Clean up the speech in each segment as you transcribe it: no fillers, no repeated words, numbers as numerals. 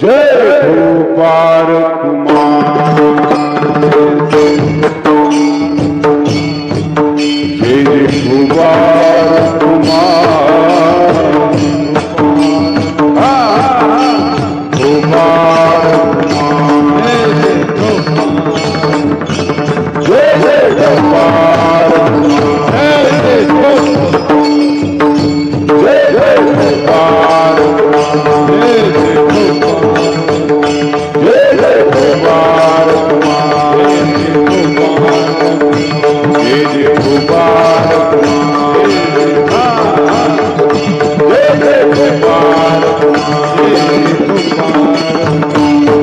जय गोपाल कुमार, जय गोपाल कुमार, गोपाल कुमार, जय जय गोपाल कुमार, जय जय गोपाल कुमार, जय जय गोपाल कुमार, जय जय गोपाल कुमार, जय जय गोपाल कुमार,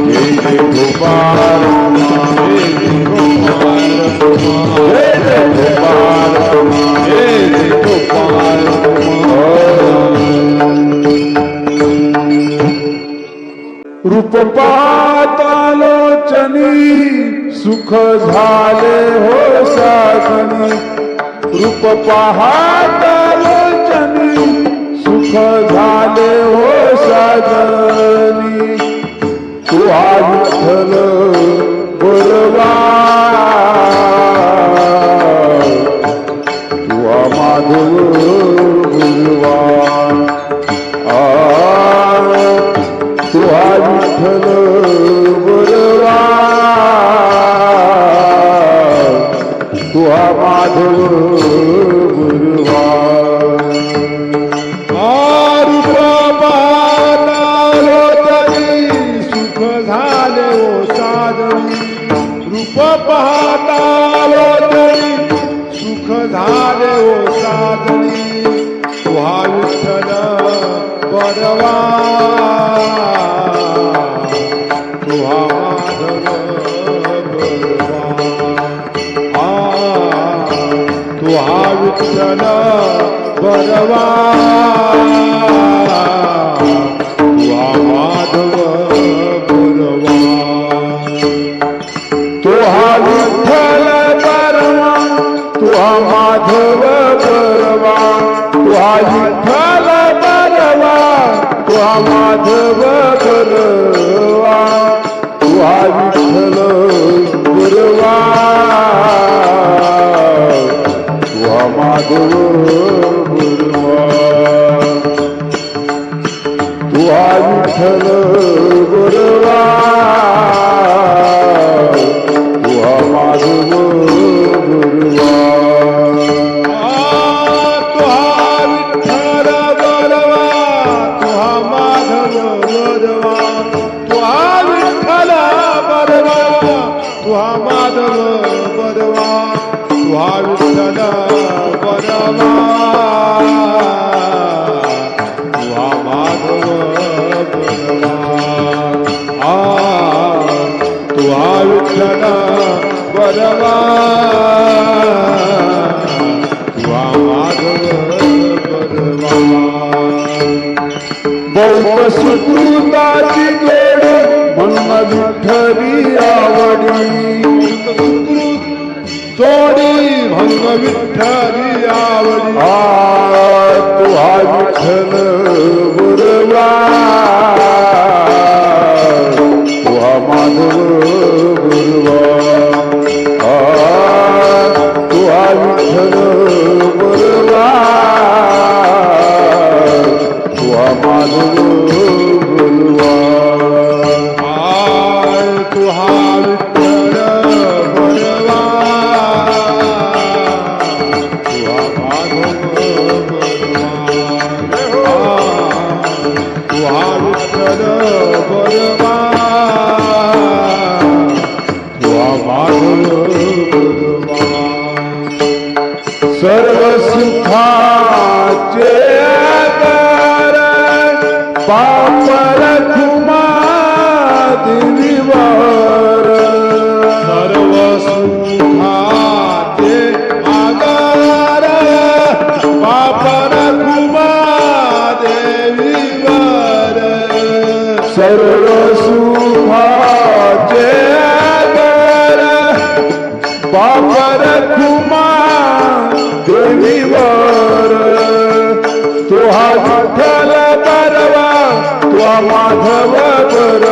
जय जय गोपाल कुमार, जय जय गोपाल कुमार, जय गोपाल रूप पातालोचनी सुख झाले हो साजनी, रूप पातालोचनी सुख झाले हो साजनी, तू विठ्ठल बलवा, तू माधव बलवा, तू विठ्ठल बलवा, तू माधव बलवा. रूप पातालोचनी सुख झाले ओ साजनी, रूप पातालोचनी सुख झाले ओ साजनी, तुहा विठ्ठल बलवा, तुहा माधव बलवा, तुहा विठ्ठल बलवा, तुहा माधव बलवा. तुहा विठ्ठल बलवा, तुहा माधव बलवा, तुहा विठ्ठल बलवा, तुहा माधव बलवा, तुहा विठ्ठल बलवा, तुहा माधव बलवा, तुहा विठ्ठल बलवा, तुहा माधव बलवा. तुहा विठ्ठल बलवा, तुहा माधव बलवा, तुहा विठ्ठल बलवा, तुहा माधव बलवा, तुहा विठ्ठल बलवा, तुहा माधव बलवा, तुहा विठ्ठल बलवा, तुहा माधव बलवा. बहु सुकृताची जोडी म्हणून विठ्ठली आवडी, जोडी भंग विठ्ठली आवडी, तुहा विठ्ठल बलवा, तुहा माधव बलवा, तुहा विठ्ठल बलवा, तुहा माधव बलवा. तुहा विठ्ठल बलवा, तुहा माधव बलवा, तुहा विठ्ठल बलवा, तुहा माधव बलवा. सर्व सुखाचे आधार पापर तुम्हा देवीवर, सर्व सुखाचे आधार पापर तुम्हा देवीवर, सर्व सुखाचे आधार पापर तुम्हा देवीवर, तुहा विठ्ठल बलवा, तुहा माधव बलवा,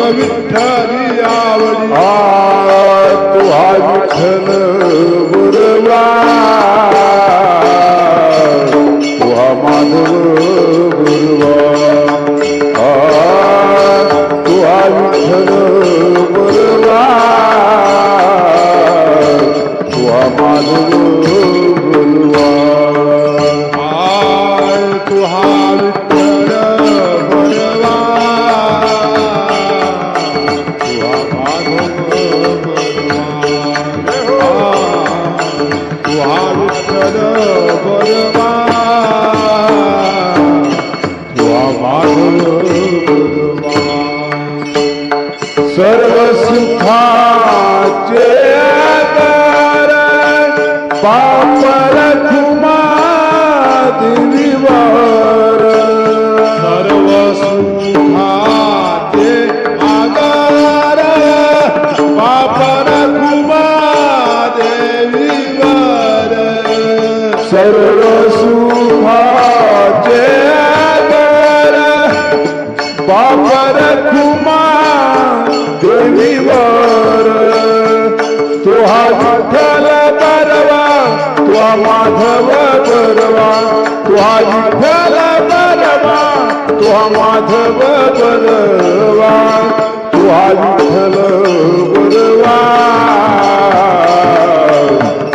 मग विठ्ठली आवडी तुहा विठ्ठल गुरवा तुहा माधव गुरवा तुहा विठ्ठल गुरवा तुहा माधव गुरवा तुहा विठ्ठल बरवा तुहा माधव बरवा तुहा विठ्ठल बरवा तुहा माधव बरवा सर्व सुखाचे आधार पापर खुमा देवीवर सर्व सुखाचे आधार पापर कुमा देवीवर सर्व सुखाचे आधार पापर खुमा देवीवर तुहा विठ्ठल बरवा तुहा माधव बरवा तुहा विठ्ठल बरवा तुहा माधव बरवा तुहा विठ्ठल बरवा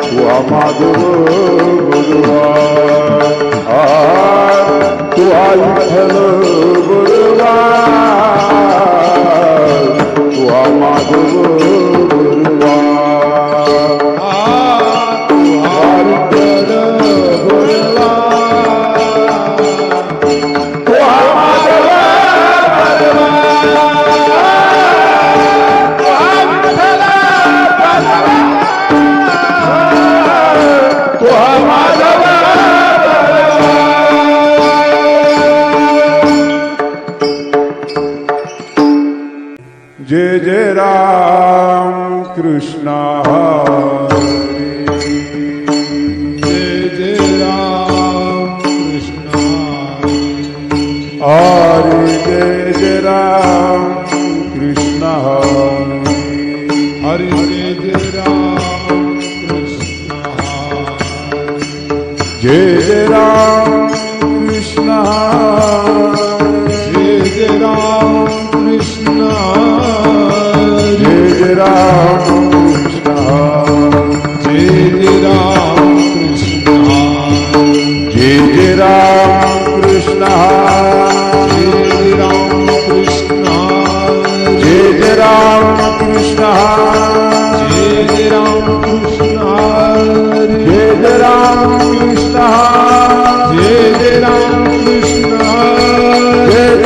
तुहा माधव बरवा तुहा विठ्ठल बरवा तुहा माधव बरवा तुहा विठ्ठल बरवा तुहा माधव बरवा तुहा विठ्ठल बरवा तुहा माधव जय जय राम कृष्ण हरी जय जय राम कृष्ण हरे जय जय राम कृष्ण हरे हरि जय राम कृष्ण जय जय राम कृष्ण जय जय राम कृष्ण जय जय राम कृष्ण जय जय राम कृष्ण जय जय राम कृष्ण जय राम कृष्ण जय जय राम कृष्ण जय जय राम कृष्ण जय जय राम कृष्ण जय जय राम कृष्ण जय जय राम कृष्ण जय जय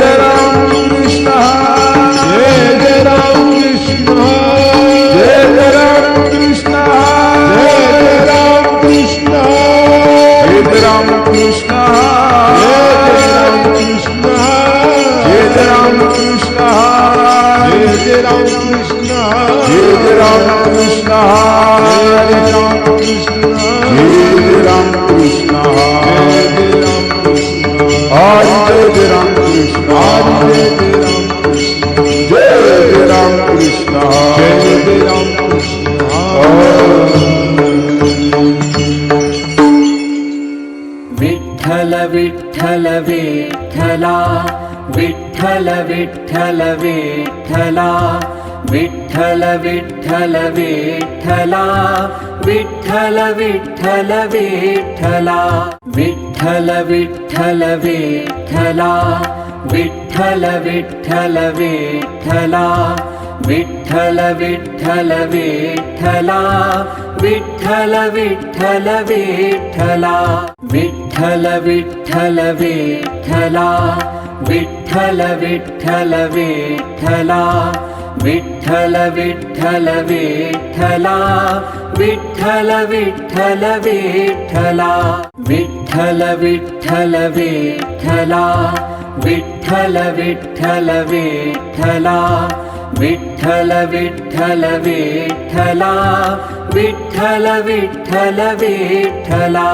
राम कृष्ण जय जय राम कृष्ण जय जय राम कृष्ण जय जय राम कृष्ण जय जय राम कृष्ण जय जय राम कृष्ण जय जय राम कृष्ण जय जय राम कृष्ण जय जय राम कृष्ण जय जय राम कृष्ण जय जय राम कृष्ण जय जय राम कृष्ण जय जय राम कृष्ण विठ्ठल विठ्ठल विठ्ठला विठ्ठल विठ्ठल विठ्ठला विठ्ठल विठ्ठल विठ्ठला विठ्ठल विठ्ठल विठ्ठला विठ्ठल विठ्ठल विठ्ठला विठ्ठल विठ्ठल विठ्ठला विठ्ठल विठ्ठल विठ्ठला विठ्ठल विठ्ठल विठ्ठला विठ्ठल विठ्ठल विठ्ठला विठ्ठल विठ्ठल विठ्ठला विठ्ठल विठ्ठल विठ्ठला विठ्ठल विठ्ठल विठ्ठला विठ्ठल विठ्ठल विठ्ठला विठ्ठल विठ्ठल विठ्ठला विठ्ठल विठ्ठल विठ्ठला विठ्ठल विठ्ठल विठ्ठला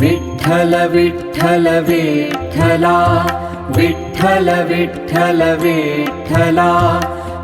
विठ्ठल विठ्ठल विठ्ठला विठ्ठल विठ्ठल विठ्ठला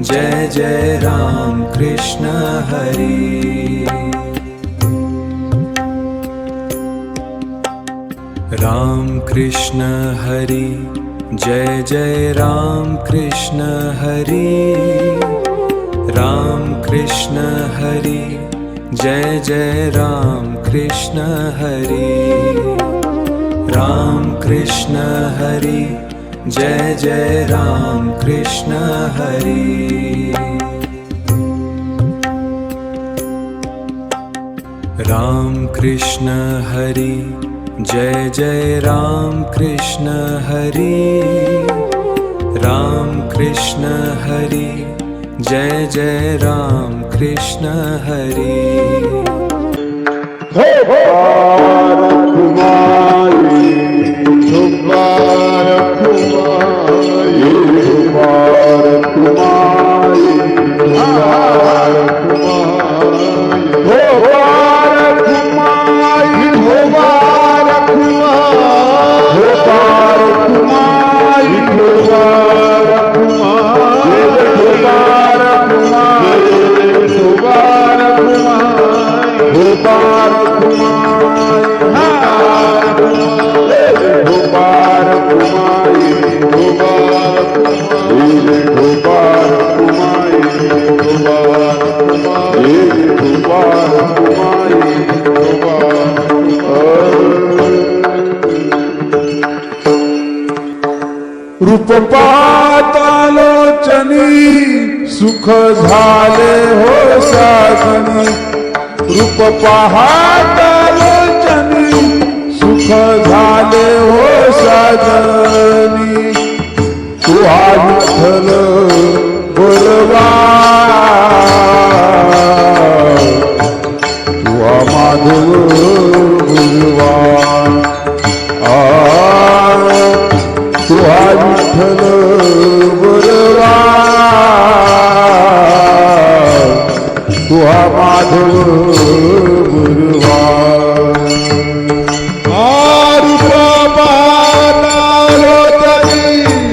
जय जय राम कृष्ण हरी। राम कृष्ण हरी जय जय राम कृष्ण हरी। राम कृष्ण हरी जय जय राम कृष्ण हरी। राम कृष्ण हरी जय जय राम कृष्ण हरी। राम कृष्ण हरी जय जय राम कृष्ण हरी। राम कृष्ण हरी जय जय राम कृष्ण हरी। रूप पाहतालोचनी सुख झाले हो साजनी। रूप पाहतालोचनी सुख झाले हो साजनी। तू हा विठ्ठल बलवा, तू हा माधव गुरुवा। तू हा विठ्ठल बलवा, तू हा माधव गुरुवा। रूप पाहतालोचनी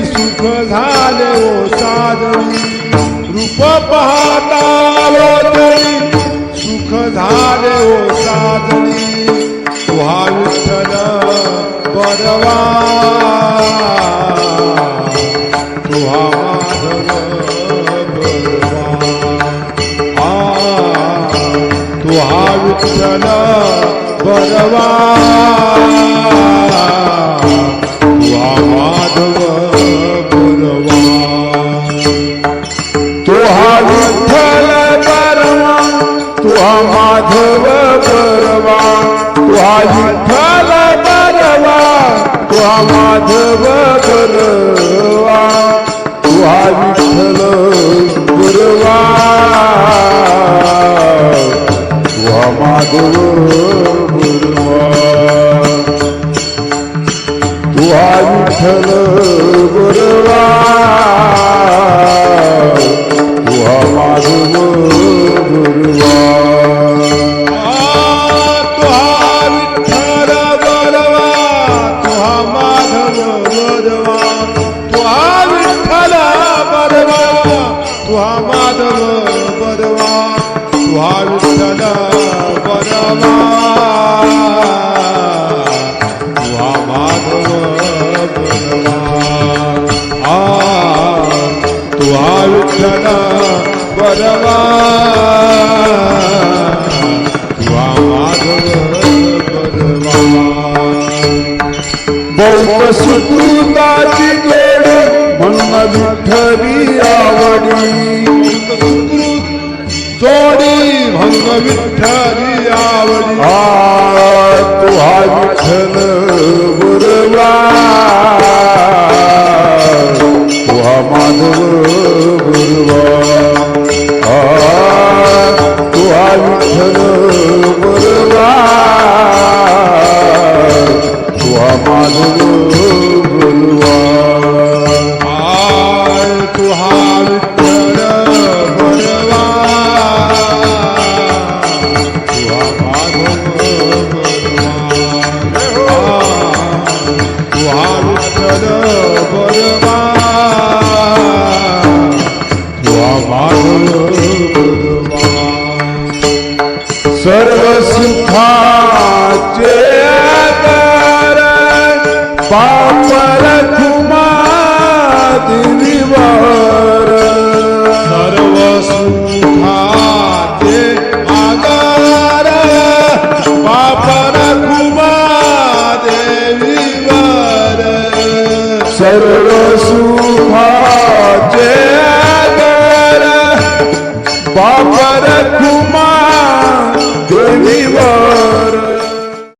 सुख झाले हो साजनी। रूप पाहतालोचनी सुख झाले हो साजनी। तू हा विठ्ठल बलवा, तू हा माधव बलवा। तू हा विठ्ठल बलवा, तू हा माधव बलवा। तू हा विठ्ठल बलवा, तू हा माधव बलवा। तू हा विठ्ठल बलवा, तू हा माधव बलवा। तू हा विठ्ठल बलवा, तू हा माधव बलवा। तू हा विठ्ठल बलवा, तू हा माधव बलवा। तू हा विठ्ठल बलवा, तू हा माधव बलवा। तू हा विठ्ठल बलवा, तू हा माधव बलवा। तू हा विठ्ठल बलवा, तू हा माधव बलवा। तू हा विठ्ठल बलवा, तू हा माधव बलवा। बहुत सुकृताची जोडी म्हणून विठ्ठली आवडी। जोडी भंग विठ्ठली आवडी। तू हा विठ्ठल बलवा, तू हा माधव बलवा। तू हा विठ्ठल बलवा, तू हा माधव बलवा। तू हा विठ्ठल बलवा, तू सुखाचे घर बापर